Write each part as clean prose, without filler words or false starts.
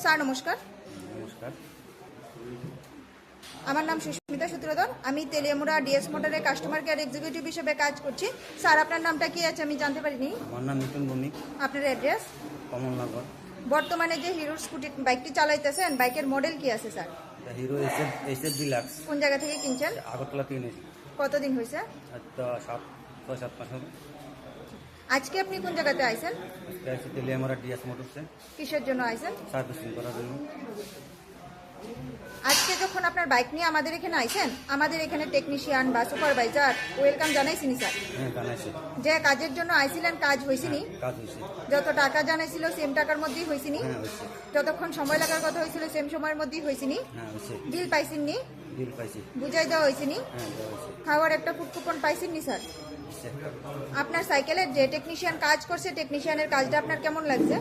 Sir নমস্কার। নমস্কার। আমার নাম সুস্মিতা সূত্রধর। আমি তেলিয়ামুড়া ডিএস মোটরের কাস্টমার কেয়ার এক্সিকিউটিভ হিসেবে কাজ করছি। স্যার আপনার নামটা কি আছে আমি জানতে পারিনি। আমার নাম মিঠুন বণিক, আপনার অ্যাড্রেস? কমলনগর। বর্তমানে যে হিরোর স্কুটি বাইকটি চালাইতেছেন, বাইকের মডেল কি আছে স্যার? Hero SF deluxe. কোন জায়গা থেকে কিনছেন? আগরতলা 3 কতদিন হয়েছে? 7 মাস হবে। আজকে আপনি কোন জায়গাতে আইছেন? আজকে আসছি তেলিয়ামুড়া ডিএস মোটরসে কিসের জন্য আইছেন? সার্ভিসিং করার জন্য। আজকে যখন আপনার বাইক নিয়ে আমাদের এখানে আইছেন, আমাদের এখানে টেকনিশিয়ান বা সুপারভাইজার ওয়েলকাম জানাইছিনি স্যার? হ্যাঁ, জানাইছি। যে কাজের জন্য আইছিলেন কাজ হয়েছিনি? কাজ হয়েছে। যত টাকা জানাইছিল সেম টাকার মধ্যেই হয়েছিনি? হ্যাঁ, হয়েছে। যতক্ষণ সময় লাগার কথা হয়েছিল সেম সময়ের মধ্যেই হয়েছিনি? হ্যাঁ, হয়েছে। বিল পাইছেননি? বিল পাইছি। বুঝাই দেওয়া হয়েছিনি? হ্যাঁ, দেওয়া হয়েছে। খাওয়ার একটা ফুড কুপন পাইছেননি স্যার? হয়েছে। আপনার সাইকেলের যে টেকনিশিয়ান কাজ করছে, টেকনিশিয়ানের কাজটা আপনার কেমন লাগছে?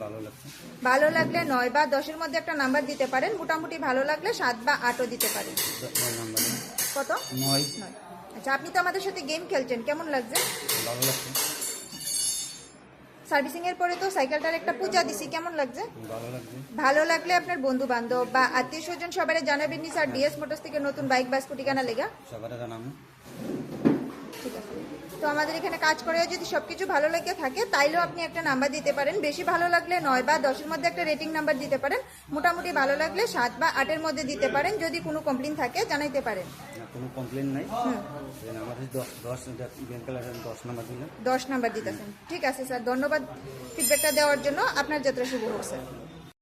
ভালো লাগছে। ভালো লাগলে 9 বা 10-এর মধ্যে একটা নাম্বার দিতে পারেন। মোটামুটি ভালো লাগলে 7 বা 8ও দিতে পারেন। 9 নাম্বারে। কত? 9। 9। আচ্ছা, আপনি তো আমাদের সাথে গেম খেলছেন, কেমন লাগছে? ভালো লাগছে। সার্ভিসিং এর পরে তো সাইকেলটার একটা পূজা দিছি, কেমন লাগছে? ভালো লাগছে। ভালো লাগলে আপনার বন্ধু বান্ধব বা আত্মীয় স্বজন সবাই জানাবেন নি স্যার ডিএস মোটরস থেকে নতুন বাইক বা স্কুটি কেনা লেগা? সবারে জানাবো। ঠিক আছে। তো আমাদের এখানে কাজ করে যদি সবকিছু ভালো লেগে থাকে তাইলেও আপনি একটা নাম্বার দিতে পারেন। বেশি ভালো লাগলে 9 বা 10-এর মধ্যে একটা রেটিং নাম্বার দিতে পারেন। মোটামুটি ভালো লাগলে 7 বা 8-এর মধ্যে দিতে পারেন। যদি কোনো কমপ্লেন থাকে জানাইতে পারেন। না, কোনো কমপ্লেন নাই। আমাদের 10 10 নাম্বার দিলেন। 10 নাম্বার দিতেছেন। ঠিক আছে স্যার, ধন্যবাদ ফিডব্যাকটা দেওয়ার জন্য। আপনার যাত্রা শুভ হোক স্যার।